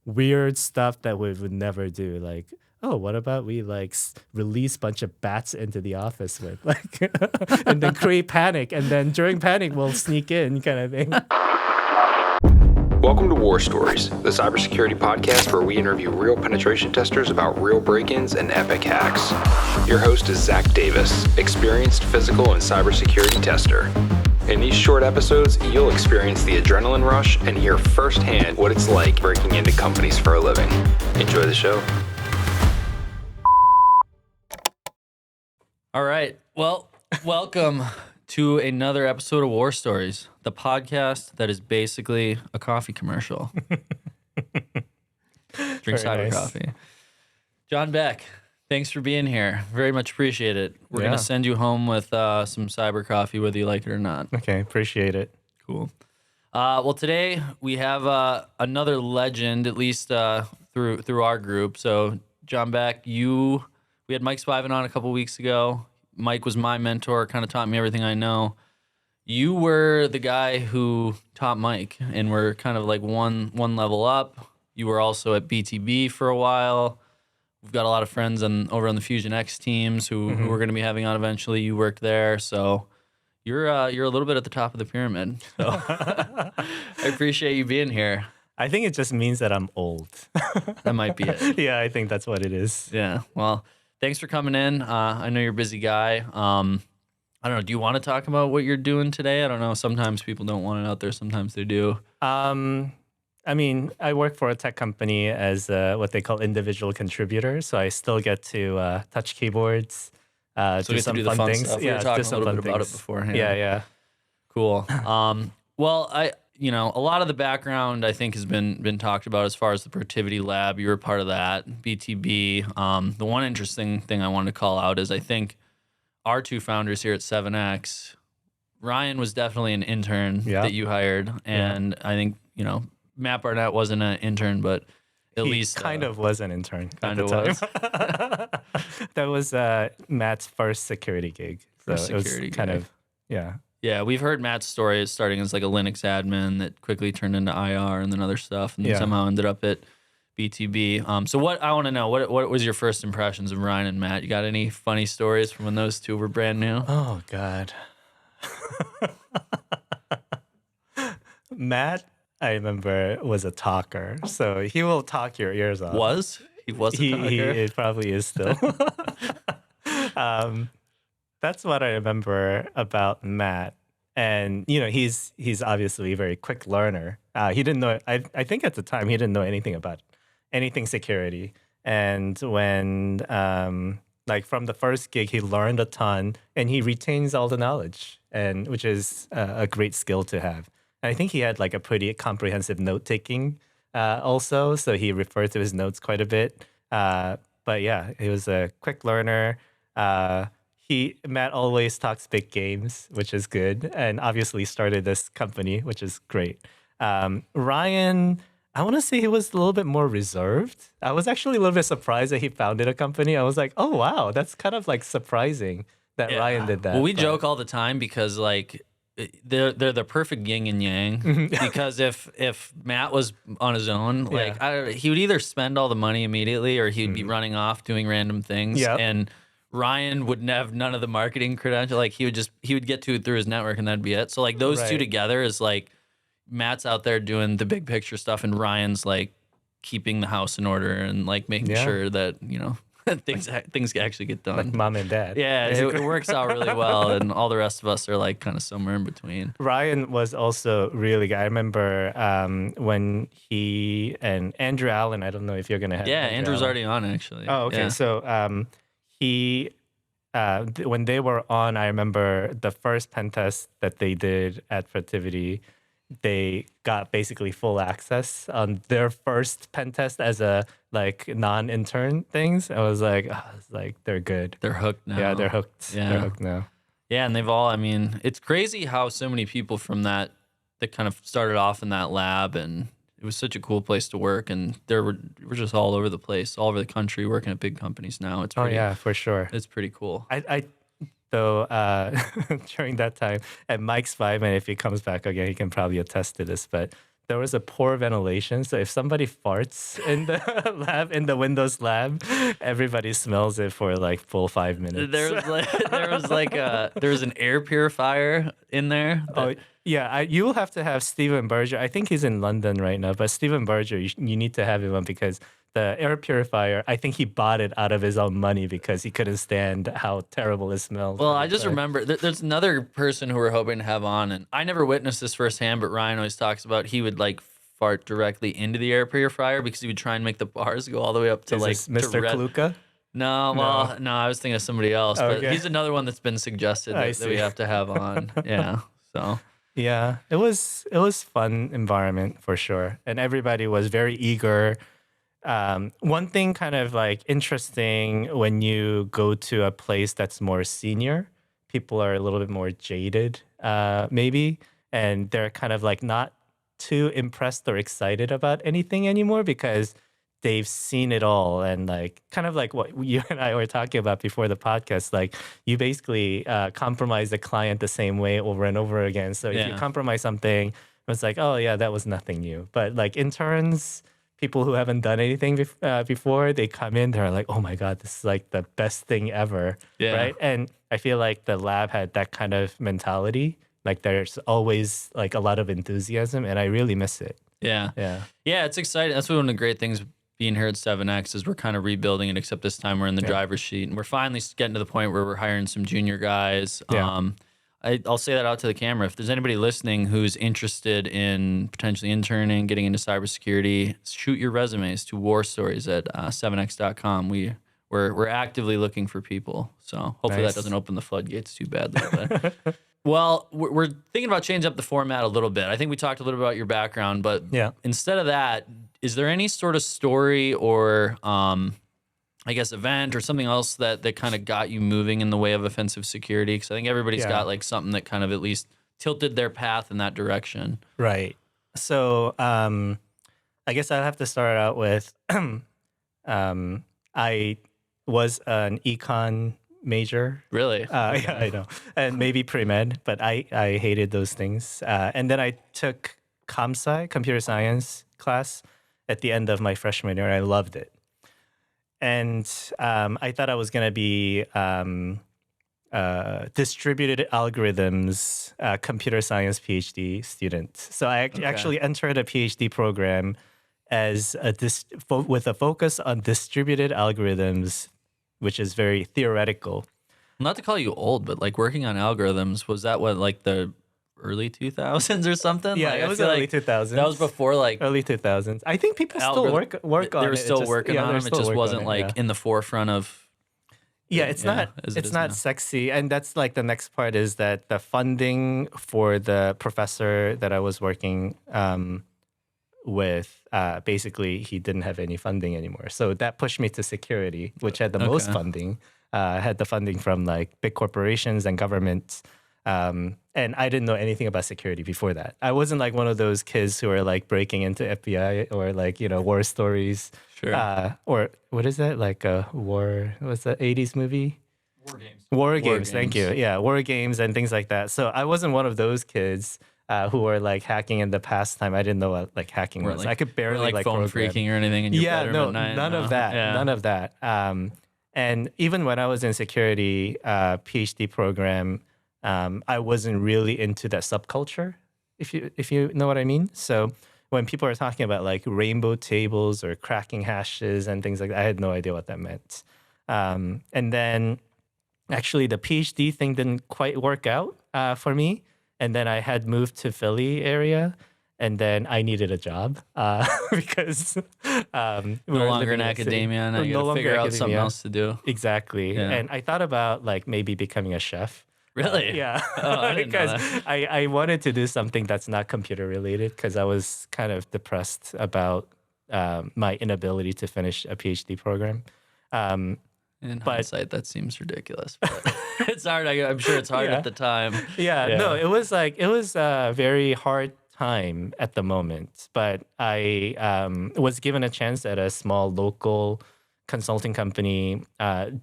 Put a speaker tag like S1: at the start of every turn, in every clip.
S1: weird stuff that we would never do. Like, oh, what about we like release a bunch of bats into the office with like, and then create panic, and then during panic we'll sneak in, kind of thing.
S2: Welcome to War Stories, the cybersecurity podcast where we interview real penetration testers about real break-ins and epic hacks. Your host is Zac Davis, experienced physical and cybersecurity tester. In these short episodes, you'll experience the adrenaline rush and hear firsthand what it's like breaking into companies for a living. Enjoy the show.
S3: All right. Well, welcome to another episode of War Stories, the podcast that is basically a coffee commercial. Drink cider coffee. John Baek, thanks for being here. Very much appreciate it. We're going to send you home with some cyber coffee, whether you like it or not.
S1: Okay, appreciate it.
S3: Cool. Well, today we have another legend, at least through our group. So, John Baek, we had Mike Spiven on a couple weeks ago. Mike was my mentor, kind of taught me everything I know. You were the guy who taught Mike, and we're kind of like one level up. You were also at BTB for a while. We've got a lot of friends over on the SEVN-X teams who we're going to be having on eventually. You worked there, so you're a little bit at the top of the pyramid. So I appreciate you being here.
S1: I think it just means that I'm old.
S3: That might be it.
S1: Yeah, I think that's what it is.
S3: Yeah, well, thanks for coming in. I know you're a busy guy. I don't know. Do you want to talk about what you're doing today? I don't know. Sometimes people don't want it out there. Sometimes they do.
S1: I mean, I work for a tech company as what they call individual contributor. So I still get to touch keyboards, do some
S3: do the
S1: fun things.
S3: Stuff. We
S1: Yeah,
S3: were talking
S1: do
S3: a
S1: some
S3: little
S1: fun
S3: bit about
S1: things.
S3: it beforehand.
S1: Yeah.
S3: Cool. Well, a lot of the background I think has been talked about as far as the Protivity Lab. You were part of that, BTB. The one interesting thing I wanted to call out is I think our two founders here at SEVNX, Ryan was definitely an intern that you hired, and I think Matt Barnett wasn't an intern, but at least
S1: kind of was an intern.
S3: Kind of was.
S1: That was Matt's first security gig. So it was kind of
S3: Yeah, we've heard Matt's story starting as like a Linux admin that quickly turned into IR and then other stuff, and then somehow ended up at BTB. So what I want to know, what was your first impressions of Ryan and Matt? You got any funny stories from when those two were brand new?
S1: Oh, God. Matt, I remember, was a talker. So he will talk your ears off.
S3: He was a talker?
S1: He probably is still. That's what I remember about Matt. And, he's obviously a very quick learner. He didn't know, I think at the time, he didn't know anything about anything security. And when, from the first gig, he learned a ton and he retains all the knowledge, and which is a great skill to have. And I think he had like a pretty comprehensive note-taking also. So he referred to his notes quite a bit. But yeah, he was a quick learner. Matt always talks big games, which is good, and obviously started this company, which is great. Ryan, I want to say he was a little bit more reserved. I was actually a little bit surprised that he founded a company. I was like, oh wow, that's kind of like surprising that Ryan did that.
S3: Well, we joke all the time because like they're the perfect yin and yang. Because if Matt was on his own, he would either spend all the money immediately or he'd be running off doing random things.
S1: Yep.
S3: And Ryan would have none of the marketing credential. Like he would get to it through his network and that'd be it. So like those two together is like Matt's out there doing the big picture stuff and Ryan's like keeping the house in order and like making sure that, things actually get done.
S1: Like mom and dad.
S3: Yeah, it works out really well, and all the rest of us are like kind of somewhere in between.
S1: Ryan was also really good. I remember when he and Andrew Allen, I don't know if you're going to have
S3: Andrew's already on actually.
S1: Oh, okay.
S3: Yeah.
S1: So when they were on, I remember the first pen test that they did at Protivity, they got basically full access on their first pen test as a non-intern things. I was like, they're good.
S3: They're hooked now.
S1: Yeah, they're hooked.
S3: Yeah.
S1: They're hooked now.
S3: Yeah, and it's crazy how so many people from that kind of started off in that lab, and it was such a cool place to work, and we're just all over the place, all over the country, working at big companies now. It's pretty,
S1: for sure.
S3: It's pretty cool.
S1: Though during that time at Mike's Five, and if he comes back again, he can probably attest to this. But there was a poor ventilation. So if somebody farts in the lab, in the Windows lab, everybody smells it for like full 5 minutes.
S3: There was an air purifier in there.
S1: Oh, yeah. You will have to have Stephen Berger. I think he's in London right now, but Stephen Berger, you need to have him on because the air purifier, I think he bought it out of his own money because he couldn't stand how terrible it smelled.
S3: Well, I just remember there's another person who we're hoping to have on, and I never witnessed this firsthand, but Ryan always talks about he would like fart directly into the air purifier because he would try and make the bars go all the way up to
S1: Is this Mr. Kluka?
S3: No, well, no, I was thinking of somebody else, but
S1: Okay.
S3: he's another one that's been suggested that we have to have on. Yeah, so.
S1: Yeah, it was fun environment for sure, and everybody was very eager. One thing kind of like interesting when you go to a place that's more senior, people are a little bit more jaded, maybe, and they're kind of like not too impressed or excited about anything anymore because they've seen it all. And like kind of like what you and I were talking about before the podcast, like you basically compromise the client the same way over and over again. So if you compromise something, it's like, oh yeah, that was nothing new. But like interns, people who haven't done anything before, they come in, they're like, oh my God, this is like the best thing ever, right? And I feel like the lab had that kind of mentality. Like there's always like a lot of enthusiasm, and I really miss it.
S3: Yeah, it's exciting. That's one of the great things being here at SEVN-X is we're kind of rebuilding it, except this time we're in the driver's seat, and we're finally getting to the point where we're hiring some junior guys. I'll say that out to the camera. If there's anybody listening who's interested in potentially interning, getting into cybersecurity, shoot your resumes to warstories@sevnx.com. We're actively looking for people. So hopefully that doesn't open the floodgates too badly. But well, we're thinking about changing up the format a little bit. I think we talked a little bit about your background, but instead of that, is there any sort of story or I guess event or something else that kind of got you moving in the way of offensive security? Because I think everybody's got like something that kind of at least tilted their path in that direction.
S1: Right. So I guess I'll have to start out with I was an econ major.
S3: Really?
S1: Yeah, I know. And maybe pre-med, but I hated those things. And then I took ComSci, computer science class at the end of my freshman year, and I loved it. And I thought I was going to be distributed algorithms computer science PhD student. So I actually entered a PhD program as with a focus on distributed algorithms, which is very theoretical.
S3: Not to call you old, but like working on algorithms, was that what, like the early 2000s or something?
S1: Yeah,
S3: like,
S1: it was early 2000s.
S3: That was before like
S1: early 2000s. I think people still work on it.
S3: They were still working on them. It just wasn't like in the forefront of.
S1: Yeah, it's not sexy. And that's like the next part is that the funding for the professor that I was working with, basically he didn't have any funding anymore. So that pushed me to security, which had the most funding, had the funding from like big corporations and governments. And I didn't know anything about security before that. I wasn't like one of those kids who are like breaking into FBI or like, war stories.
S3: Sure.
S1: Or what is that? Like a war, what's that 80s movie? War games. Thank you. Yeah, war games and things like that. So I wasn't one of those kids who were like hacking in the pastime. I didn't know what like hacking was. I could barely like
S3: phone
S1: program.
S3: freaking or anything in your bedroom at night.
S1: None of that.
S3: Yeah.
S1: None of that. And even when I was in security PhD program, I wasn't really into that subculture, if you know what I mean. So when people are talking about like rainbow tables or cracking hashes and things like that, I had no idea what that meant. And then actually the PhD thing didn't quite work out for me. And then I had moved to Philly area, and then I needed a job because
S3: no longer in academia, and I got to figure out something else to do.
S1: Exactly. Yeah. And I thought about like maybe becoming a chef.
S3: Really?
S1: Yeah.
S3: Oh, I didn't know
S1: that. I wanted to do something that's not computer related because I was kind of depressed about my inability to finish a PhD program.
S3: In hindsight, that seems ridiculous, but it's hard. I'm sure it's hard at the time.
S1: Yeah. No, it was a very hard time at the moment, but I was given a chance at a small local consulting company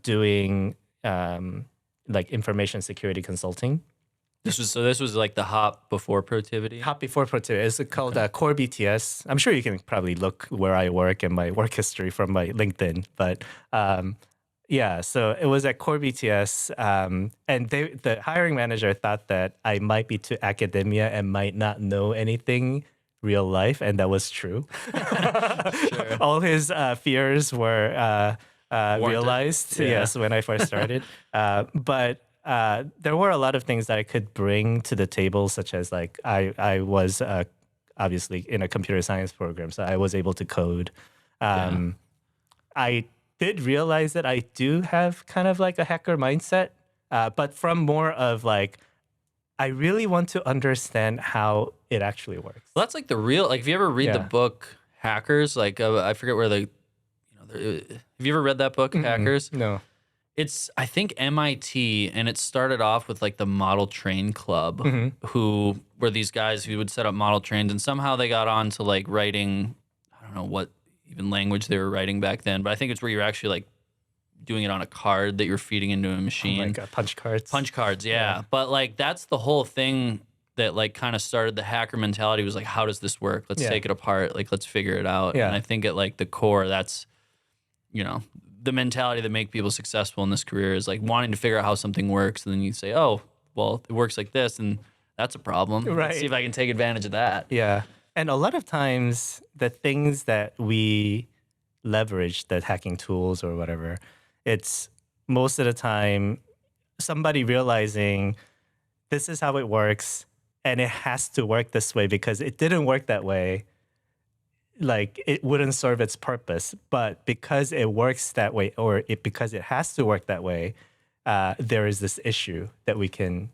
S1: doing like information security consulting.
S3: This was like the hop before Protivity.
S1: Hop before Protivity. It's called Core BTS. I'm sure you can probably look where I work and my work history from my LinkedIn. But yeah, so it was at Core BTS. And the hiring manager thought that I might be to academia and might not know anything real life. And that was true.
S3: Sure.
S1: All his fears were realized,
S3: Yeah.
S1: yes, when I first started. But there were a lot of things that I could bring to the table, such as like I was obviously in a computer science program, so I was able to code. I did realize that I do have kind of like a hacker mindset, but from more of like, I really want to understand how it actually works.
S3: Well, that's like the real, like if you ever read the
S1: Yeah.
S3: book Hackers, like I forget where have you ever read that book, Hackers?
S1: No.
S3: It's, I think, MIT, and it started off with like the Model Train Club, who were these guys who would set up model trains, and somehow they got on to like writing, I don't know what even language they were writing back then, but I think it's where you're actually like doing it on a card that you're feeding into a machine.
S1: Like punch cards.
S3: Punch cards, yeah. But like that's the whole thing that like kind of started the hacker mentality, was like, how does this work? Let's take it apart. Like, let's figure it out.
S1: Yeah.
S3: And I think at like the core, that's, you know, the mentality that make people successful in this career is like wanting to figure out how something works. And then you say, oh, well, it works like this, and that's a problem.
S1: Right.
S3: Let's see if I can take advantage of that.
S1: Yeah. And a lot of times the things that we leverage, the hacking tools or whatever, it's most of the time somebody realizing this is how it works and it has to work this way because it didn't work that way. Like it wouldn't serve its purpose, but because it works that way, or because it has to work that way, there is this issue that we can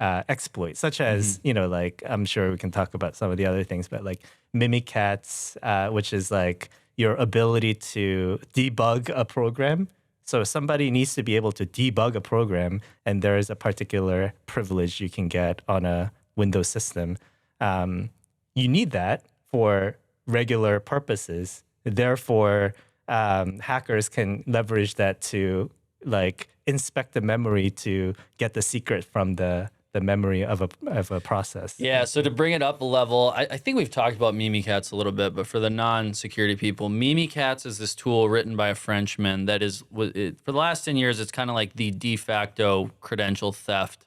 S1: exploit, such as, you know, like I'm sure we can talk about some of the other things, but like Mimikatz, which is like your ability to debug a program. So somebody needs to be able to debug a program, and there is a particular privilege you can get on a Windows system. You need that for regular purposes. Therefore, hackers can leverage that to like inspect the memory to get the secret from the memory of a process.
S3: Yeah, so to bring it up a level, I think we've talked about Mimikatz a little bit, but for the non-security people, Mimikatz is this tool written by a Frenchman that is, for the last 10 years, it's kind of like the de facto credential theft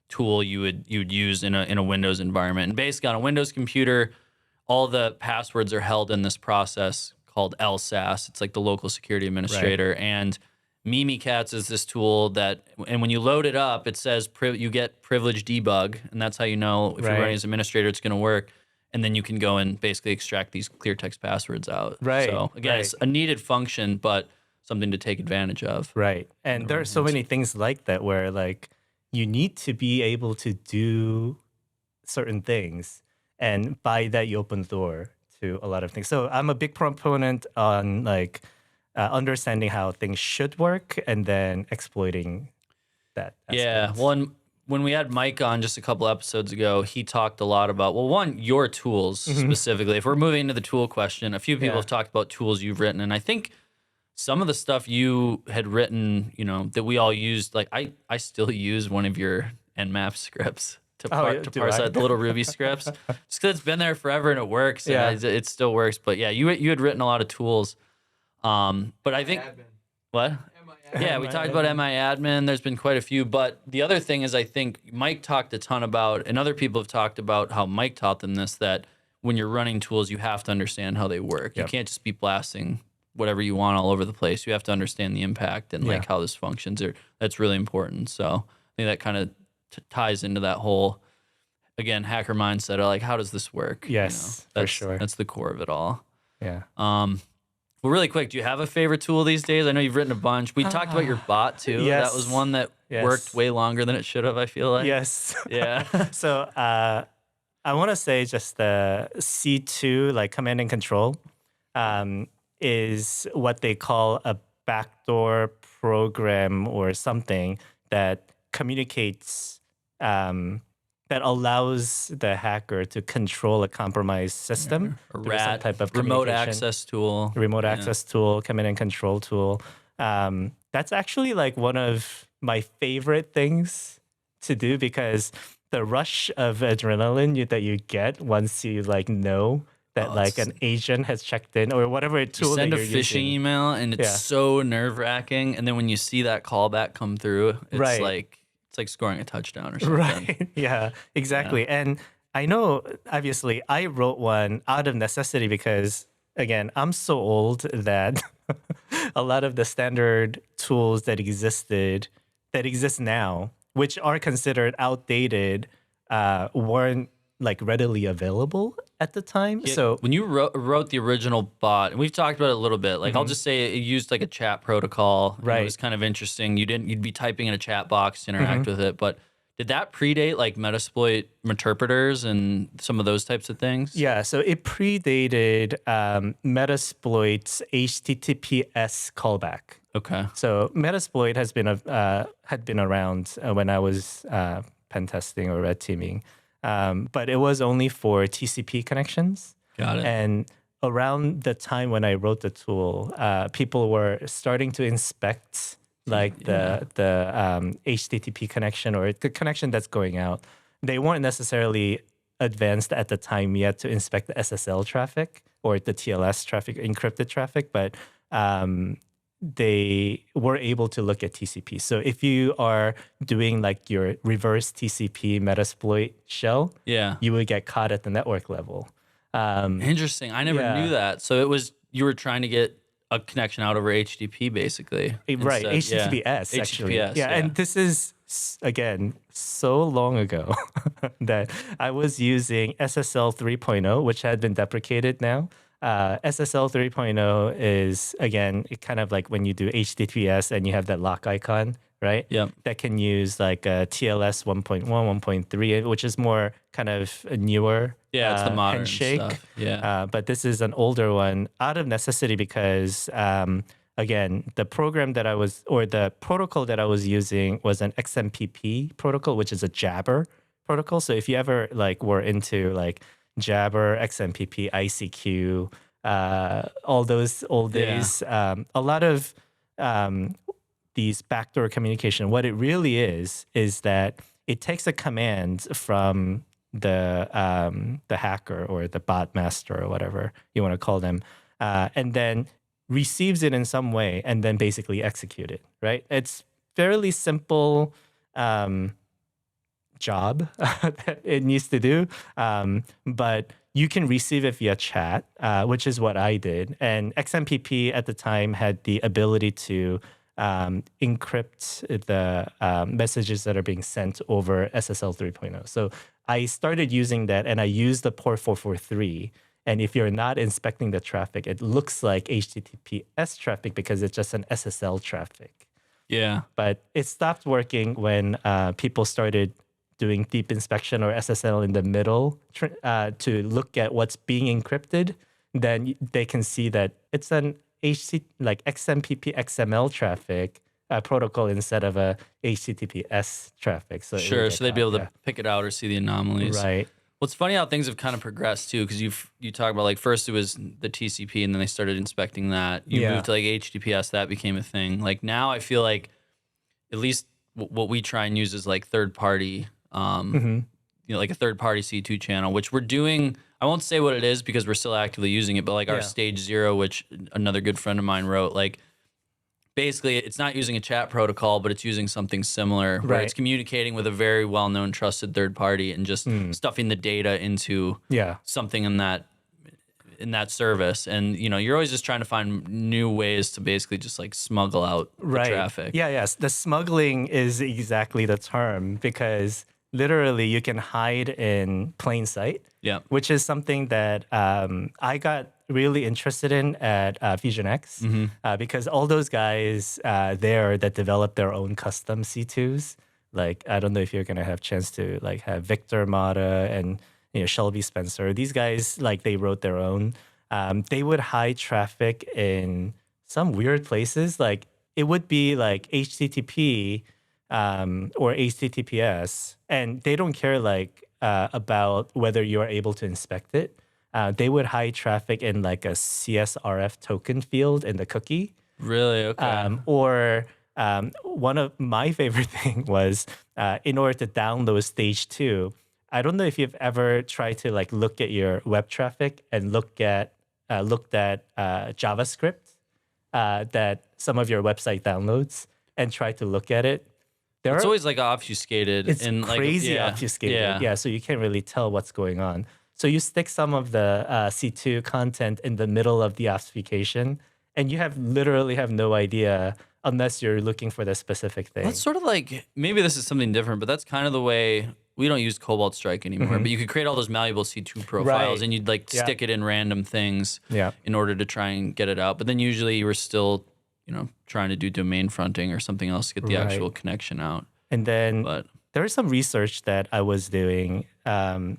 S3: tool you'd use in a Windows environment. And basically on a Windows computer, all the passwords are held in this process called LSAS. It's like the local security administrator. Right. And Mimikatz is this tool that, and when you load it up, it says you get privilege debug, and that's how you know if you're running as administrator, it's going to work. And then you can go and basically extract these clear text passwords out.
S1: Right.
S3: So again, it's a needed function, but something to take advantage of.
S1: Right. And there are so many things like that where like you need to be able to do certain things. And by that, you open the door to a lot of things. So I'm a big proponent on like understanding how things should work and then exploiting that aspect.
S3: Yeah. Well, and when we had Mike on just a couple episodes ago, he talked a lot about, well, one, your tools specifically. If we're moving into the tool question, a few people have talked about tools you've written. And I think some of the stuff you had written, you know, that we all used, like I still use one of your Nmap scripts to parse out the little Ruby scripts. Just because it's been there forever and it works.
S1: Yeah.
S3: And it still works. But yeah, you had written a lot of tools. But I think, what? Yeah, we talked about MI admin. There's been quite a few. But the other thing is, I think Mike talked a ton about, and other people have talked about how Mike taught them this, that when you're running tools, you have to understand how they work. You can't just be blasting whatever you want all over the place. You have to understand the impact and like how this functions. That's really important. So I think that kind of ties into that whole, again, hacker mindset of like, how does this work?
S1: Yes,
S3: you know,
S1: for sure.
S3: That's the core of it all.
S1: Yeah.
S3: Well, really quick, do you have a favorite tool these days? I know you've written a bunch. We talked about your bot too.
S1: Yes.
S3: That was one that worked way longer than it should have, I feel like.
S1: Yes.
S3: Yeah.
S1: So I want to say just the C2, like command and control, is what they call a backdoor program or something that communicates, that allows the hacker to control a compromised system.
S3: A
S1: through some
S3: RAT,
S1: type of
S3: remote
S1: communication.
S3: access tool.
S1: Remote access tool, command and control tool. That's actually like one of my favorite things to do because the rush of adrenaline that you get once you like know that like
S3: it's-
S1: an agent has checked in or whatever
S3: You
S1: tool
S3: send
S1: that
S3: a
S1: you're
S3: phishing
S1: using.
S3: email and it's
S1: Yeah.
S3: so nerve wracking, and then when you see that callback come through,
S1: Right.
S3: it's like scoring a touchdown or something.
S1: Right. Yeah, exactly. And I know, obviously, I wrote one out of necessity because, again, I'm so old that a lot of the standard tools that exist now, which are considered outdated, weren't like readily available at the time.
S3: Yeah,
S1: So,
S3: when you wrote the original bot, and we've talked about it a little bit, like I'll just say it used like a chat protocol. And
S1: Right.
S3: it was kind of interesting. You'd be typing in a chat box to interact with it, but did that predate like Metasploit interpreters and some of those types of things?
S1: yeah, so it predated Metasploit's HTTPS callback.
S3: Okay.
S1: So Metasploit had been around when I was pen testing or red teaming, but it was only for TCP connections.
S3: Got it.
S1: And around the time when I wrote the tool, people were starting to inspect like the HTTP connection or the connection that's going out. They weren't necessarily advanced at the time yet to inspect the SSL traffic or the TLS traffic, encrypted traffic, but they were able to look at TCP. So if you are doing like your reverse TCP Metasploit shell,
S3: Yeah.
S1: you would get caught at the network level.
S3: Interesting. I never
S1: Yeah.
S3: knew that. So it was you were trying to get a connection out over HTTP basically.
S1: Right,
S3: instead-
S1: HTTPS actually.
S3: HTTPS,
S1: Yeah, and this is again so long ago that I was using SSL 3.0, which had been deprecated now. SSL 3.0 is again it kind of like when you do HTTPS and you have that lock icon, right?
S3: Yep.
S1: That can use like a TLS 1.1, 1.3, which is more kind of a newer
S3: Yeah, it's the modern
S1: handshake.
S3: stuff. Yeah.
S1: But this is an older one out of necessity because, again, the protocol that I was using was an XMPP protocol, which is a Jabber protocol. So if you ever like were into like Jabber, XMPP, ICQ, all those old
S3: Yeah.
S1: days, a lot of these backdoor communication, what it really is that it takes a command from the hacker or the bot master or whatever you want to call them, and then receives it in some way and then basically execute it, right? It's fairly simple job that it needs to do, but you can receive it via chat, which is what I did. And XMPP at the time had the ability to encrypt the messages that are being sent over SSL 3.0. So I started using that and I used the port 443. And if you're not inspecting the traffic, it looks like HTTPS traffic because it's just an SSL traffic.
S3: Yeah.
S1: But it stopped working when people started doing deep inspection or SSL in the middle to look at what's being encrypted. Then they can see that it's an like XMPP XML traffic protocol instead of a HTTPS traffic. So
S3: Sure. So they'd be able to pick it out or see the anomalies.
S1: Right.
S3: Well, it's funny how things have kind of progressed too, because you talk about like first it was the TCP and then they started inspecting that. You moved to like HTTPS, that became a thing. Like now I feel like at least what we try and use is like third party, like a third party C2 channel, which we're doing. I won't say what it is because we're still actively using it, but like our stage 0, which another good friend of mine wrote, like basically it's not using a chat protocol, but it's using something similar where it's communicating with a very well-known trusted third party and just stuffing the data into something in that service. And you're always just trying to find new ways to basically just like smuggle out the traffic.
S1: Yes, the smuggling is exactly the term because literally you can hide in plain sight.
S3: Yeah.
S1: Which is something that I got really interested in at FusionX because all those guys there that developed their own custom C2s, like I don't know if you're gonna have chance to like have Victor Mata and Shelby Spencer. These guys like they wrote their own. They would hide traffic in some weird places. Like it would be like HTTP or HTTPS, and they don't care like about whether you are able to inspect it. They would hide traffic in like a CSRF token field in the cookie.
S3: Really? Okay.
S1: Or one of my favorite thing was in order to download stage 2. I don't know if you've ever tried to like look at your web traffic and looked at JavaScript that some of your website downloads and try to look at it.
S3: It's always like obfuscated.
S1: It's
S3: and
S1: crazy
S3: like,
S1: obfuscated. Yeah, so you can't really tell what's going on. So you stick some of the C2 content in the middle of the obfuscation, and you literally have no idea unless you're looking for the specific thing.
S3: That's sort of like, maybe this is something different, but that's kind of the way, we don't use Cobalt Strike anymore, but you could create all those malleable C2 profiles and you'd like stick it in random things in order to try and get it out. But then usually you were still, trying to do domain fronting or something else to get the actual connection out.
S1: And then there was some research that I was doing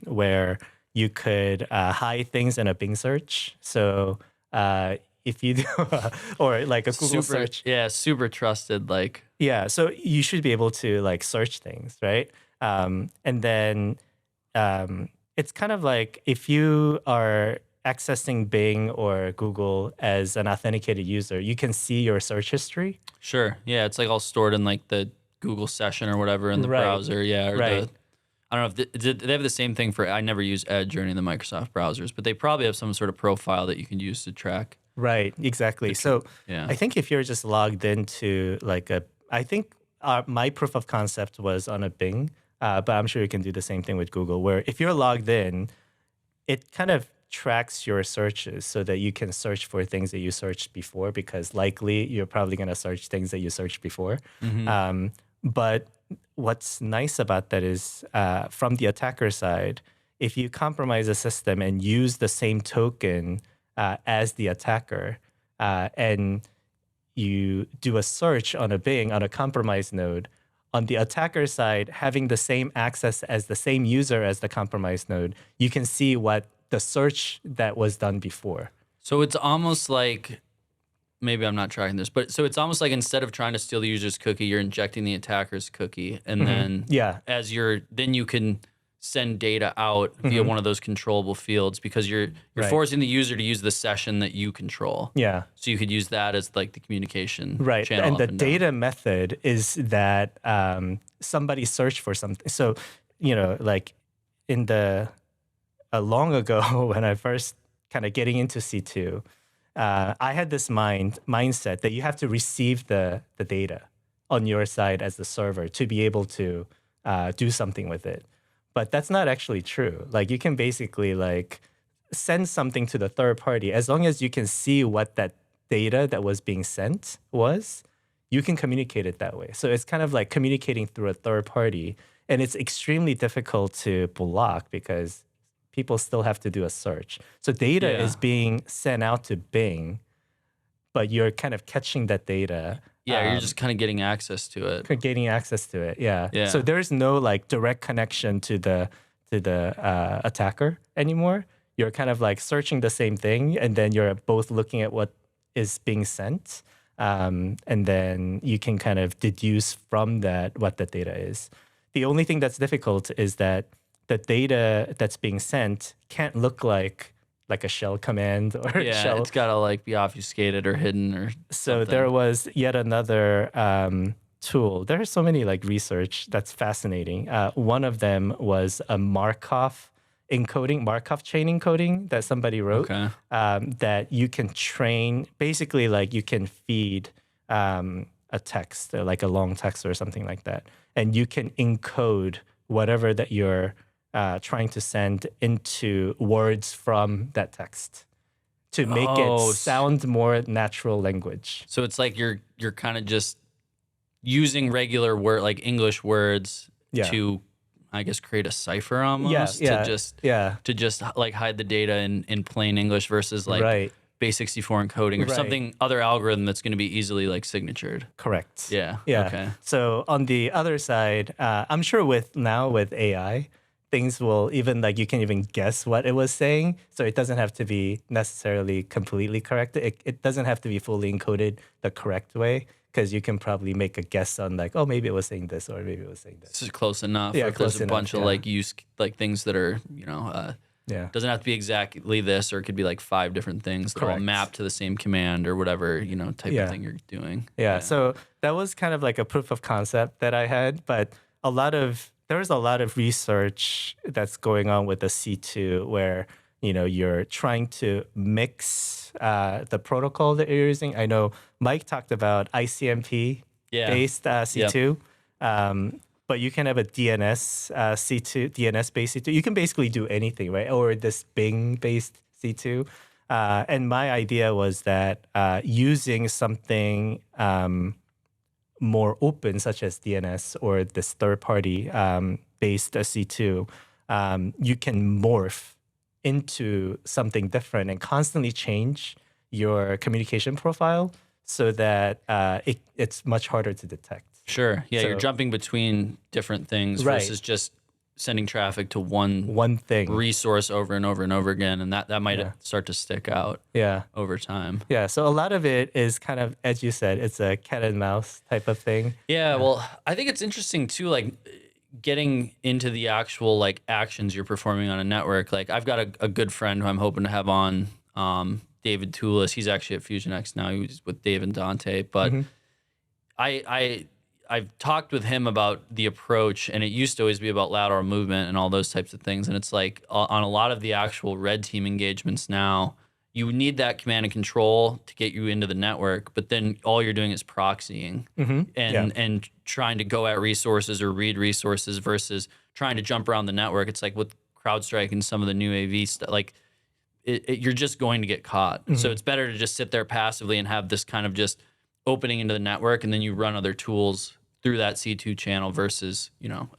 S1: where you could hide things in a Bing search. So if you do, or like a Google search.
S3: Yeah, super trusted.
S1: Yeah, so you should be able to like search things, right? And then it's kind of like if you are accessing Bing or Google as an authenticated user, you can see your search history.
S3: Sure. Yeah, it's like all stored in like the Google session or whatever in the browser. Yeah. Or I don't know if they have the same thing for, I never use Edge or any of the Microsoft browsers, but they probably have some sort of profile that you can use to track.
S1: Right, exactly. So I think if you're just logged into like I think my proof of concept was on a Bing, but I'm sure you can do the same thing with Google, where if you're logged in, it kind of tracks your searches so that you can search for things that you searched before, because likely you're probably going to search things that you searched before. But what's nice about that is from the attacker side, if you compromise a system and use the same token as the attacker and you do a search on a Bing on a compromised node, on the attacker side, having the same access as the same user as the compromised node, you can see what the search that was done before.
S3: So it's almost like, maybe I'm not tracking this, but so it's almost like instead of trying to steal the user's cookie, you're injecting the attacker's cookie, and then then you can send data out via one of those controllable fields, because you're forcing the user to use the session that you control.
S1: Yeah.
S3: So you could use that as like the communication channel.
S1: And the data method is that somebody searched for something. So, like in long ago when I first kind of getting into C2, I had this mindset that you have to receive the data on your side as the server to be able to do something with it. But that's not actually true. Like you can basically like send something to the third party. As long as you can see what that data that was being sent was, you can communicate it that way. So it's kind of like communicating through a third party. And it's extremely difficult to block because people still have to do a search. So data is being sent out to Bing, but you're kind of catching that data.
S3: Yeah, you're just kind of getting access to it.
S1: Yeah. So there's no like direct connection to the attacker anymore. You're kind of like searching the same thing, and then you're both looking at what is being sent, and then you can kind of deduce from that what the data is. The only thing that's difficult is that the data that's being sent can't look like a shell command or shell.
S3: It's got to like be obfuscated or hidden or
S1: So
S3: something.
S1: there was yet another tool. There are so many like research that's fascinating. One of them was a Markov chain encoding that somebody wrote that you can train, basically like you can feed a text, like a long text or something like that. And you can encode whatever that you're trying to send into words from that text to make it sound more natural language.
S3: So it's like you're kind of just using regular like English words to, I guess, create a cipher almost to just like hide the data in plain English versus like base64 encoding or something, other algorithm that's going to be easily like signatured.
S1: Correct.
S3: Yeah.
S1: Okay. So on the other side, I'm sure with AI, things will even like you can even guess what it was saying. So it doesn't have to be necessarily completely correct. It doesn't have to be fully encoded the correct way, because you can probably make a guess on like, oh, maybe it was saying this or maybe it was saying this.
S3: This is close enough.
S1: Yeah,
S3: if
S1: close
S3: there's a bunch of like things that are,
S1: Yeah.
S3: Doesn't have to be exactly this, or it could be like 5 different things that all
S1: Correct.
S3: map to the same command or whatever, type
S1: Yeah.
S3: of thing you're doing.
S1: Yeah. So that was kind of like a proof of concept that I had, but there was a lot of research that's going on with the C2 where, you're trying to mix the protocol that you're using. I know Mike talked about ICMP based C2. But you can have a DNS C2, DNS based C2. You can basically do anything, right? Or this Bing based C2. And my idea was that using something more open, such as DNS or this third party based C2, you can morph into something different and constantly change your communication profile so that it's much harder to detect.
S3: Sure. Yeah,
S1: So-
S3: you're jumping between different things
S1: Right.
S3: versus just sending traffic to one
S1: One thing.
S3: resource over and over and over again, and that might
S1: Yeah.
S3: start to stick out
S1: Yeah.
S3: over time.
S1: Yeah. So a lot of it is kind of, as you said, it's a cat and mouse type of thing.
S3: Yeah, well, I think it's interesting too, like getting into the actual like actions you're performing on a network. Like I've got a good friend who I'm hoping to have on, David Toulis. He's actually at FusionX now. He was with Dave and Dante, but I've talked with him about the approach, and it used to always be about lateral movement and all those types of things. And it's like on a lot of the actual red team engagements now, you need that command and control to get you into the network, but then all you're doing is proxying and trying to go at resources or read resources versus trying to jump around the network. It's like with CrowdStrike and some of the new AV stuff, like you're just going to get caught. So it's better to just sit there passively and have this kind of just opening into the network, and then you run other tools through that C2 channel versus,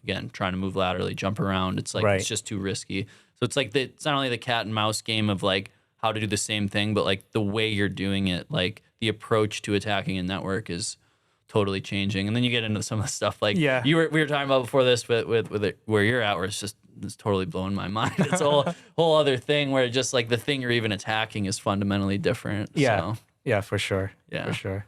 S3: again, trying to move laterally, jump around. It's like, It's just too risky. So it's like, it's not only the cat and mouse game of like how to do the same thing, but like the way you're doing it, like the approach to attacking a network is totally changing. And then you get into some of the stuff like we were talking about before this with it, where you're at, where it's totally blowing my mind. It's a whole other thing where just like the thing you're even attacking is fundamentally different.
S1: Yeah.
S3: So,
S1: Yeah, for sure.
S3: Yeah.
S1: For sure.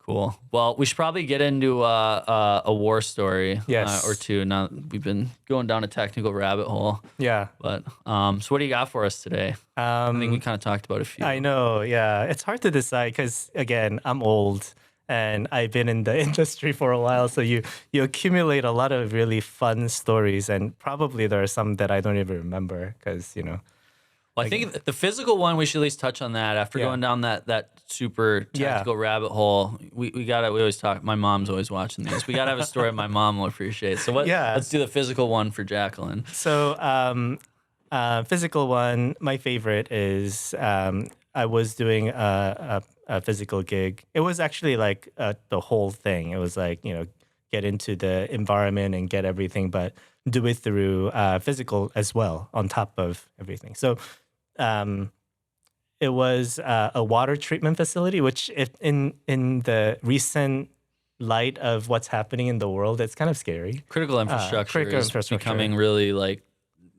S3: cool. Well, we should probably get into a war story or two. Now we've been going down a technical rabbit hole.
S1: Yeah.
S3: But so what do you got for us today? I think we kind of talked about a few.
S1: I know. Yeah. It's hard to decide because, again, I'm old and I've been in the industry for a while. So you accumulate a lot of really fun stories, and probably there are some that I don't even remember because,
S3: Well, I think the physical one, we should at least touch on that after going down that super technical rabbit hole. We always talk, my mom's always watching these. We got to have a story my mom will appreciate. So let's do the physical one for Jacqueline.
S1: So physical one, my favorite is I was doing a physical gig. It was actually like the whole thing. It was like, get into the environment and get everything, but do it through physical as well on top of everything. So it was a water treatment facility, which if in the recent light of what's happening in the world, it's kind of scary.
S3: Critical infrastructure is becoming really like,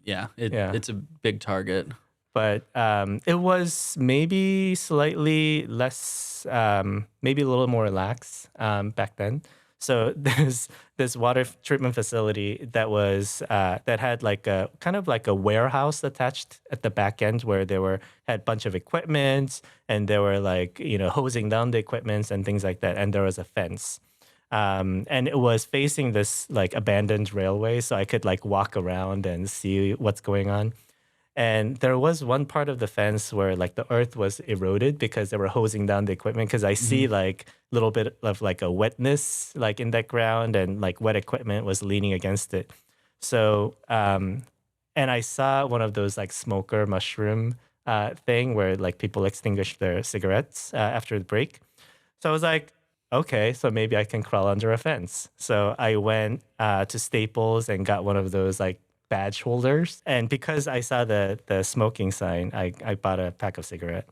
S3: it's a big target.
S1: But it was maybe slightly less, maybe a little more lax back then. So there's this water treatment facility that was that had like a kind of like a warehouse attached at the back end where had a bunch of equipment, and they were like hosing down the equipment and things like that. And there was a fence, and it was facing this like abandoned railway, so I could like walk around and see what's going on. And there was one part of the fence where like the earth was eroded because they were hosing down the equipment. Because I see like a little bit of like a wetness like in that ground, and like wet equipment was leaning against it. So and I saw one of those like smoker mushroom thing where like people extinguish their cigarettes after the break. So I was like, okay, so maybe I can crawl under a fence. So I went to Staples and got one of those like badge holders, and because I saw the smoking sign, I bought a pack of cigarette,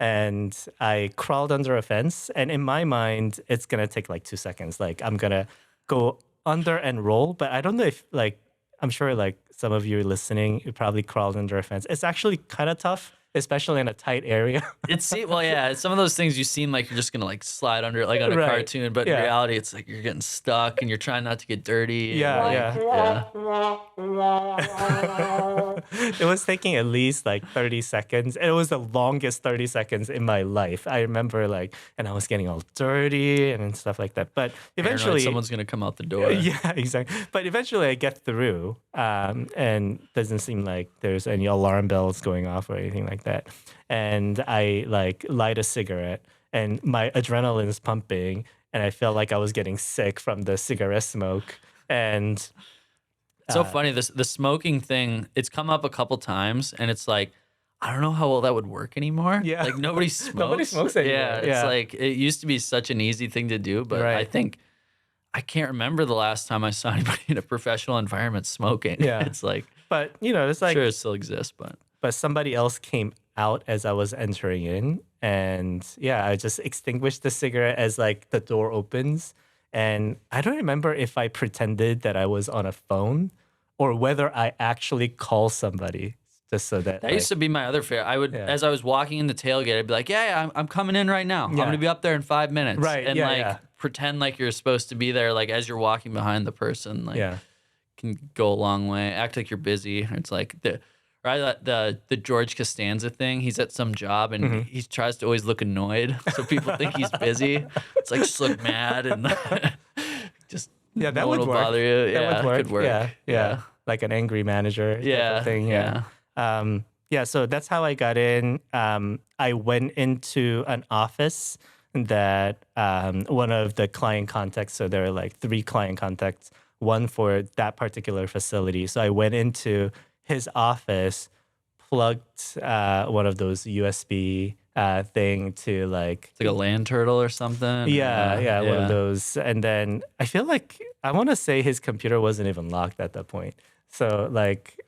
S1: and I crawled under a fence. And in my mind, it's gonna take like 2 seconds. Like I'm gonna go under and roll, but I don't know if I'm sure like some of you listening, you probably crawled under a fence. It's actually kind of tough especially in a tight area.
S3: It's some of those things you seem like you're just gonna like slide under it like on a
S1: Right.
S3: cartoon, but in
S1: Yeah.
S3: reality, it's like you're getting stuck and you're trying not to get dirty.
S1: Yeah,
S3: and,
S1: It was taking at least like 30 seconds. It was the longest 30 seconds in my life. I remember and I was getting all dirty and stuff like that. But
S3: Paranoid
S1: eventually,
S3: someone's gonna come out the door.
S1: yeah, exactly. But eventually I get through, and doesn't seem like there's any alarm bells going off or anything like that. And I like light a cigarette and my adrenaline is pumping and I felt like I was getting sick from the cigarette smoke. And
S3: It's so funny. The smoking thing, it's come up a couple times, and it's like, I don't know how well that would work anymore.
S1: Yeah.
S3: Like nobody smokes.
S1: Nobody smokes anymore.
S3: Yeah, it's
S1: Yeah.
S3: like it used to be such an easy thing to do, but I
S1: Right.
S3: think I can't remember the last time I saw anybody in a professional environment smoking.
S1: Yeah.
S3: It's like,
S1: but it's like
S3: sure, it still exists, but
S1: somebody else came out as I was entering in, and yeah, I just extinguished the cigarette as like the door opens, and I don't remember if I pretended that I was on a phone or whether I actually call somebody just so that
S3: that used to be my other fear. I would,
S1: Yeah.
S3: as I was walking in the tailgate, I'd be like, yeah, I'm coming in right now. I'm
S1: Yeah.
S3: going to be up there in 5 minutes.
S1: Right,
S3: And
S1: yeah,
S3: like
S1: yeah.
S3: pretend like you're supposed to be there, like as you're walking behind the person, like
S1: yeah.
S3: can go a long way. Act like you're busy. It's like the George Costanza thing. He's at some job and
S1: Mm-hmm.
S3: he tries to always look annoyed, so people think he's busy. It's like just look mad and just
S1: Yeah, that
S3: no one
S1: would
S3: will
S1: work.
S3: bother you.
S1: That
S3: Yeah,
S1: would work.
S3: could work.
S1: Yeah. Like an angry manager type
S3: Yeah,
S1: of thing.
S3: yeah.
S1: Yeah, so that's how I got in. I went into an office that one of the client contacts, so there are like 3 client contacts, one for that particular facility. So I went into his office, plugged one of those USB thing to like
S3: It's like a land turtle or something.
S1: yeah, one of those. And then I feel like I want to say his computer wasn't even locked at that point. So like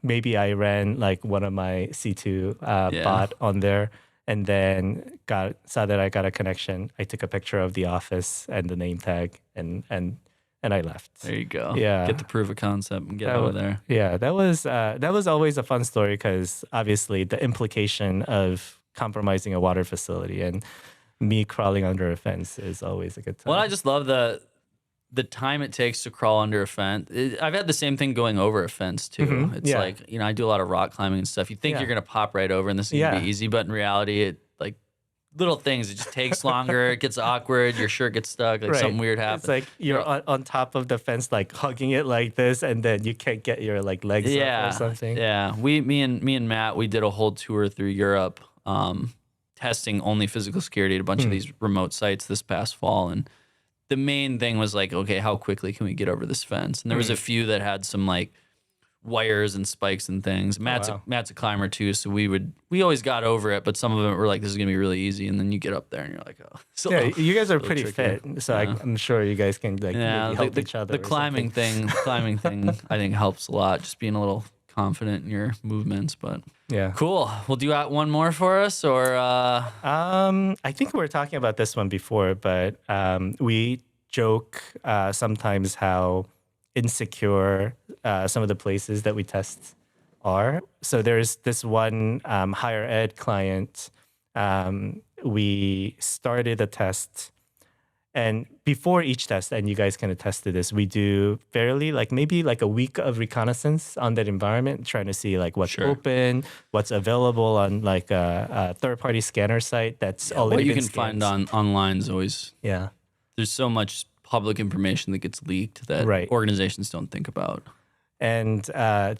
S1: maybe I ran like one of my C2 bot on there, and then saw that I got a connection. I took a picture of the office and the name tag, and I left.
S3: There you go.
S1: Yeah.
S3: Get the proof of concept and get out of there.
S1: Yeah, that was always a fun story because obviously the implication of compromising a water facility and me crawling under a fence is always a good time.
S3: Well, I just love the time it takes to crawl under a fence. I've had the same thing going over a fence too.
S1: Mhm,
S3: It's
S1: yeah.
S3: like, I do a lot of rock climbing and stuff. You think
S1: Yeah.
S3: you're gonna pop right over and this is gonna
S1: Yeah.
S3: be easy, but in reality, it like little things. It just takes longer. It gets awkward. Your shirt gets stuck. Like something weird happens.
S1: It's like you're on top of the fence, like hugging it like this, and then you can't get your like legs up or something.
S3: Yeah. Me and Matt, we did a whole tour through Europe, testing only physical security at a bunch of these remote sites this past fall. And the main thing was like, okay, how quickly can we get over this fence? And there was a few that had some like wires and spikes and things. Matt's a climber too, so we always got over it, but some of them were like, this is gonna be really easy. And then you get up there and you're like, oh, so
S1: Yeah, you guys are
S3: little
S1: pretty
S3: tricky.
S1: fit, so I'm sure you guys can like maybe help each other.
S3: The
S1: or
S3: climbing
S1: something.
S3: thing, I think helps a lot. Just being a little confident in your movements. But
S1: Yeah.
S3: cool. Well, do you got one more for us, or
S1: I think we were talking about this one before, but we joke sometimes how insecure some of the places that we test are. So there's this one higher ed client. We started a test, and before each test, and you guys can attest to this, we do fairly like maybe like a week of reconnaissance on that environment, trying to see like what's open, what's available on like a third-party scanner site that's already
S3: what you
S1: been
S3: can find
S1: scanned.
S3: online is always
S1: Yeah.
S3: there's so much public information that gets leaked that organizations don't think about.
S1: And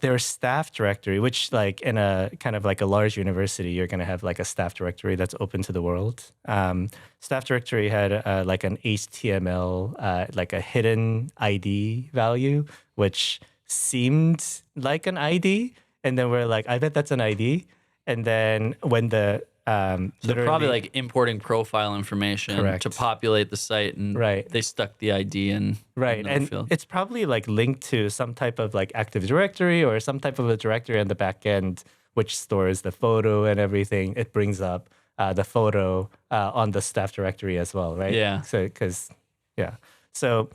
S1: their staff directory, which like in a kind of like a large university, you're going to have like a staff directory that's open to the world. Staff directory had like an HTML, like a hidden ID value, which seemed like an ID. And then we're like, I bet that's an ID. And then when the
S3: So probably like importing profile information to populate the site, and they stuck the ID in.
S1: Right. And
S3: field.
S1: it's probably like linked to some type of like Active Directory or some type of a directory on the back end, which stores the photo and everything. It brings up the photo on the staff directory as well, right?
S3: Yeah.
S1: So, So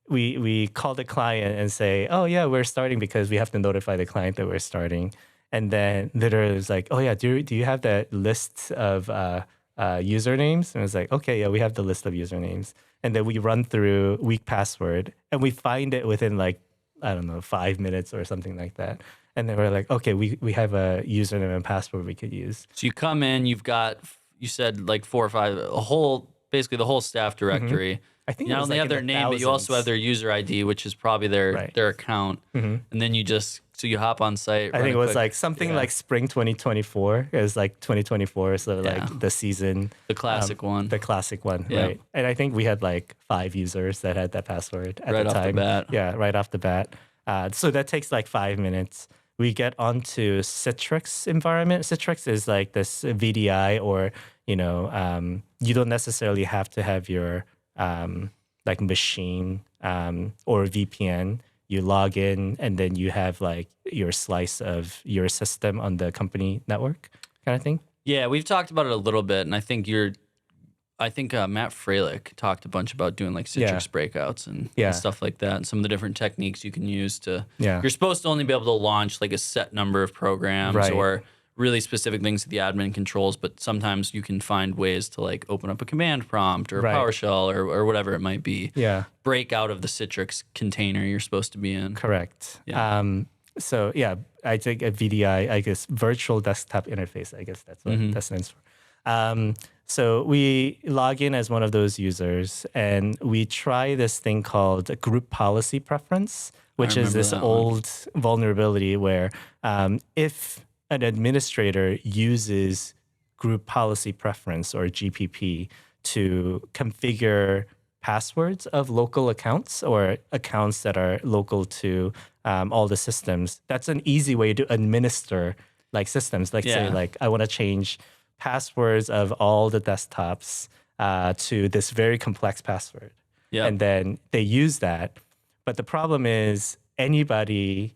S1: we call the client and say, oh, yeah, we're starting, because we have to notify the client that we're starting. And then literally it was like, oh yeah, do you have that list of usernames? And I was like, okay, yeah, we have the list of usernames. And then we run through weak password and we find it within like, I don't know, 5 minutes or something like that. And then we're like, okay, we have a username and password we could use.
S3: So you come in, you've got, you said like 4 or 5, basically the whole staff directory.
S1: I think
S3: You
S1: it
S3: not
S1: was
S3: only
S1: like
S3: have
S1: in
S3: their
S1: the
S3: name, but you also have
S1: thousands.
S3: their user ID, which is probably their account. And then so you hop on site.
S1: I
S3: run
S1: think
S3: a
S1: it was
S3: quick-
S1: like something
S3: yeah,
S1: like spring 2024. It was like 2024, so
S3: Yeah.
S1: like the season.
S3: the classic one.
S1: The classic one,
S3: Yeah.
S1: right? And I think we had like 5 users that had that password at
S3: Right
S1: the
S3: off the
S1: time.
S3: bat.
S1: Yeah, right off the bat. So that takes like 5 minutes. We get onto Citrix environment. Citrix is like this VDI, or you don't necessarily have to have your like machine or VPN. You log in and then you have like your slice of your system on the company network kind of thing.
S3: Yeah, we've talked about it a little bit, and I think Matt Freilich talked a bunch about doing like Citrix breakouts and stuff like that, and some of the different techniques you can use to.
S1: Yeah.
S3: You're supposed to only be able to launch like a set number of programs
S1: Right.
S3: or really specific things that the admin controls, but sometimes you can find ways to like open up a command prompt or a
S1: Right.
S3: PowerShell or whatever it might be.
S1: Yeah.
S3: Break out of the Citrix container you're supposed to be in.
S1: Correct.
S3: Yeah.
S1: So yeah, I take a VDI, I guess virtual desktop interface. I guess that's what that stands for. So we log in as one of those users, and we try this thing called group policy preference, which is
S3: remember
S1: this
S3: that one.
S1: old vulnerability where if an administrator uses group policy preference or GPP to configure passwords of local accounts or accounts that are local to all the systems, that's an easy way to administer like systems. Like say
S3: Yeah.
S1: like I want to change passwords of all the desktops to this very complex password.
S3: Yep.
S1: And then they use that. But the problem is anybody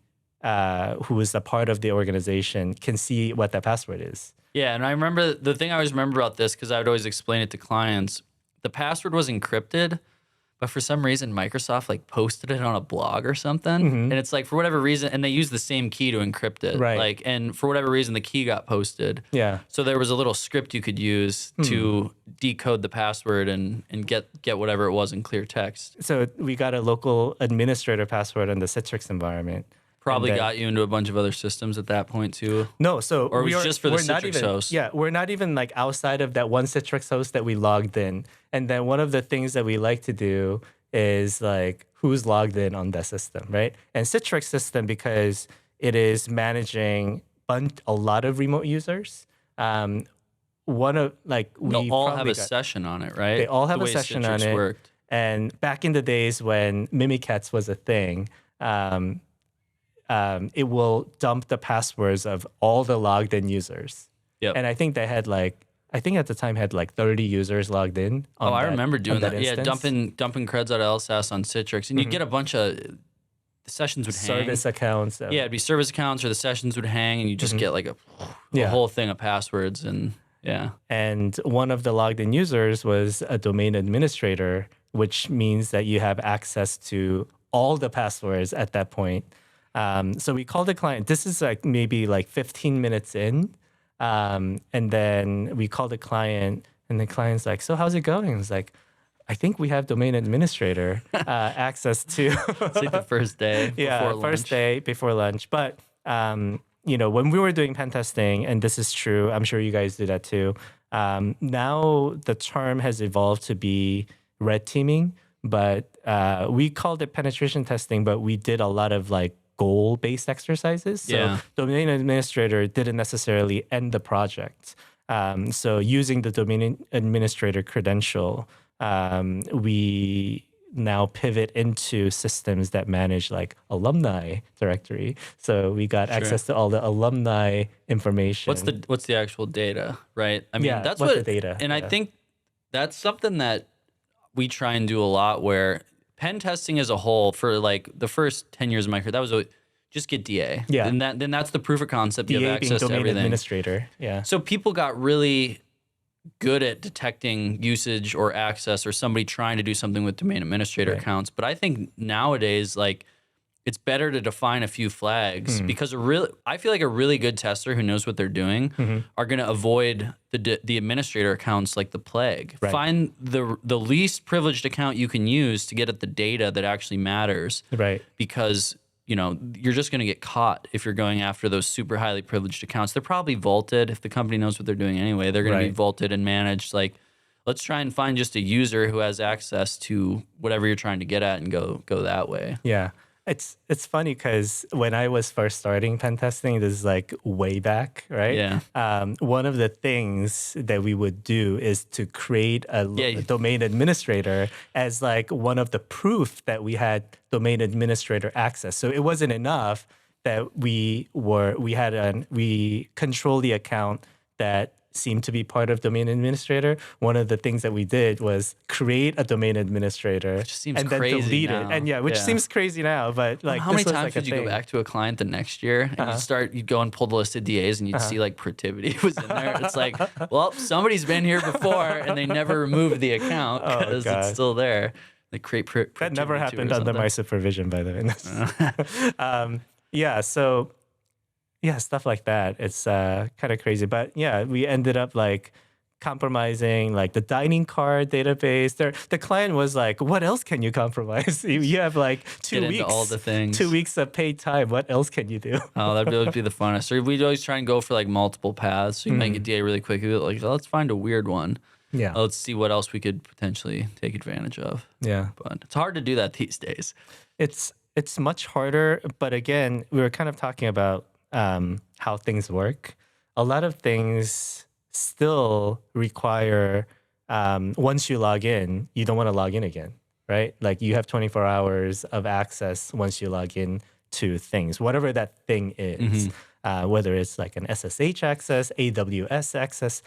S1: who is a part of the organization can see what that password is.
S3: Yeah, and I remember the thing I always remember about this, because I would always explain it to clients. The password was encrypted, but for some reason Microsoft like posted it on a blog or something, and it's like for whatever reason, and they used the same key to encrypt it,
S1: Right.
S3: Like, and for whatever reason the key got posted.
S1: Yeah.
S3: So there was a little script you could use to decode the password and get whatever it was in clear text.
S1: So we got a local administrator password on the Citrix environment.
S3: Probably
S1: And then-
S3: got you into a bunch of other systems at that point too.
S1: No, so
S3: Or it was just for the
S1: we're not
S3: Citrix
S1: even,
S3: host.
S1: Yeah, we're not even like outside of that one Citrix host that we logged in. And then one of the things that we like to do is like who's logged in on that system, right? And Citrix system, because it is managing a lot of remote users. One of like
S3: They'll all have
S1: probably
S3: a
S1: got-
S3: session on it, right?
S1: They all have
S3: The
S1: a
S3: way
S1: session
S3: Citrix
S1: on it.
S3: Worked.
S1: And back in the days when Mimikatz was a thing, it will dump the passwords of all the logged in users.
S3: Yep.
S1: And I think they had like, I think at the time had like 30 users logged in.
S3: Oh, I remember doing that. Yeah,
S1: instance.
S3: dumping creds out of LSAS on Citrix, and you'd get a bunch of the sessions would hang.
S1: Service accounts.
S3: Yeah, it'd be service accounts, or the sessions would hang, and you just get like a
S1: Yeah.
S3: whole thing of passwords, and yeah.
S1: And one of the logged in users was a domain administrator, which means that you have access to all the passwords at that point. So we called the client. This is like maybe like 15 minutes in. And then we called the client, and the client's like, so how's it going? It's like, I think we have domain administrator access to.
S3: It's like the first day.
S1: Yeah,
S3: before
S1: first
S3: lunch.
S1: day before lunch. But when we were doing pen testing, and this is true, I'm sure you guys do that too. Now the term has evolved to be red teaming, but we called it penetration testing. But we did a lot of like goal-based exercises. So
S3: Yeah.
S1: domain administrator didn't necessarily end the project. So using the domain administrator credential, we now pivot into systems that manage like alumni directory. So we got access to all the alumni information.
S3: What's the actual data, right? I mean,
S1: Yeah,
S3: that's
S1: what's
S3: what
S1: the data,
S3: and I
S1: yeah.
S3: think that's something that we try and do a lot. Where pen testing as a whole, for like the first 10 years of my career, that was just get DA.
S1: Yeah.
S3: and then that's the proof of concept. You
S1: DA
S3: have
S1: being
S3: access to
S1: domain
S3: everything.
S1: administrator. Yeah.
S3: So people got really good at detecting usage or access or somebody trying to do something with domain administrator
S1: Right.
S3: accounts. But I think nowadays, like it's better to define a few flags because I feel like a really good tester who knows what they're doing are going to avoid the administrator accounts like the plague.
S1: Right.
S3: Find the least privileged account you can use to get at the data that actually matters.
S1: Right.
S3: Because you're just going to get caught if you're going after those super highly privileged accounts. They're probably vaulted. If the company knows what they're doing anyway, they're going to be vaulted and managed. Like, let's try and find just a user who has access to whatever you're trying to get at and go that way.
S1: Yeah. It's funny because when I was first starting pen testing, this is like way back, right?
S3: Yeah.
S1: One of the things that we would do is to create a domain administrator as like one of the proof that we had domain administrator access. So it wasn't enough that we control the account that seemed to be part of domain administrator. One of the things that we did was create a domain administrator
S3: Which seems
S1: and then
S3: crazy
S1: delete
S3: now.
S1: it. And which seems crazy now, but like
S3: how many
S1: this was
S3: times
S1: like a
S3: would you go
S1: thing.
S3: back to a client the next year and you'd go and pull the list of DAs and you'd see like Protivity was in there. It's like, well, somebody's been here before and they never removed the account because it's still there. They create
S1: That never happened under my supervision, by the way. Stuff like that. It's kind of crazy. But yeah, we ended up like compromising like the dining card database. The client was like, what else can you compromise? You have like 2 weeks.
S3: All the things.
S1: 2 weeks of paid time. What else can you do?
S3: Oh, that would be the funnest. So we'd always try and go for like multiple paths. So you make a DA really quick. You'd be like, let's find a weird one.
S1: Yeah.
S3: Let's see what else we could potentially take advantage of.
S1: Yeah.
S3: But it's hard to do that these days.
S1: It's much harder. But again, we were kind of talking about how things work. A lot of things still require, once you log in, you don't want to log in again, right? Like you have 24 hours of access once you log in to things, whatever that thing is, whether it's like an SSH access, AWS access,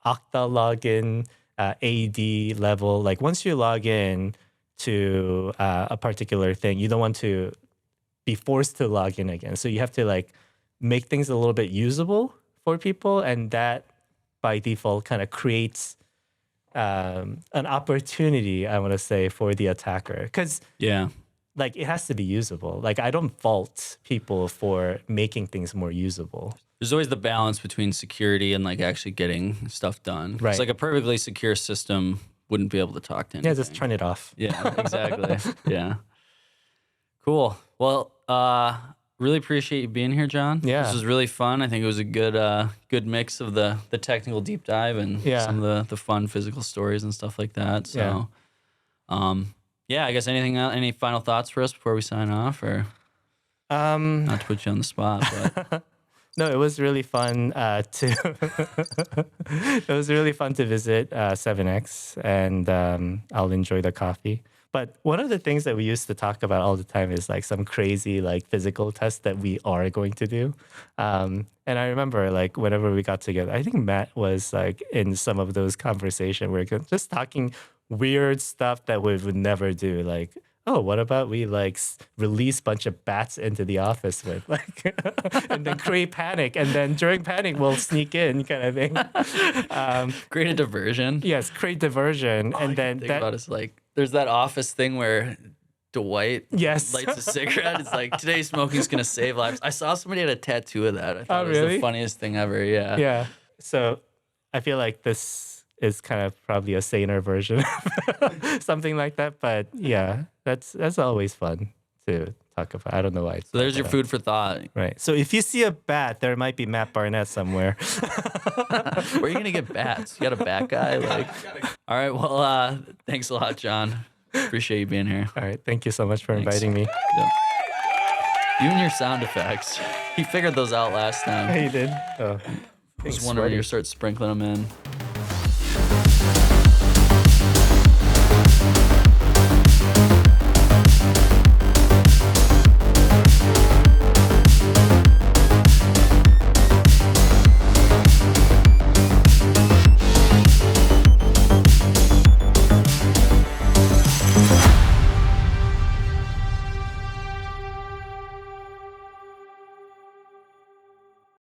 S1: Okta login, AD level. Like once you log in to a particular thing, you don't want to be forced to log in again. So you have to like make things a little bit usable for people, and that by default kind of creates an opportunity, I want to say, for the attacker. Because like it has to be usable. Like I don't fault people for making things more usable.
S3: There's always the balance between security and like actually getting stuff done.
S1: Right.
S3: It's like a perfectly secure system wouldn't be able to talk to anything.
S1: Yeah, just turn it off.
S3: Yeah, exactly. Yeah. Cool. Well, really appreciate you being here, John.
S1: Yeah.
S3: This was really fun. I think it was a good mix of the technical deep dive and some of the fun physical stories and stuff like that. So, I guess any final thoughts for us before we sign off, or not to put you on the spot, but
S1: no, it was really fun to visit SEVN-X, and I'll enjoy the coffee. But one of the things that we used to talk about all the time is like some crazy like physical test that we are going to do. And I remember like whenever we got together, I think Matt was like in some of those conversations where we're just talking weird stuff that we would never do. Like, oh, what about we like release a bunch of bats into the office with like, and then create panic. And then during panic, we'll sneak in kind of thing.
S3: Create a diversion.
S1: Yes, create diversion. And then
S3: think about it's like, there's that office thing where Dwight lights a cigarette. It's like, today smoking's going to save lives. I saw somebody had a tattoo of that. I thought it was the funniest thing ever. Yeah.
S1: Yeah. So I feel like this is kind of probably a saner version of something like that. But yeah, that's always fun to talk about. I don't know why.
S3: So there's your food for thought.
S1: Right. So if you see a bat, there might be Matt Barnett somewhere.
S3: Where are you going to get bats? You got a bat guy? Like, all right. Well, thanks a lot, John. Appreciate you being here.
S1: All right. Thank you so much for inviting me.
S3: Yep. You and your sound effects. He figured those out last time.
S1: He did. Oh,
S3: I was wondering when you start sprinkling them in.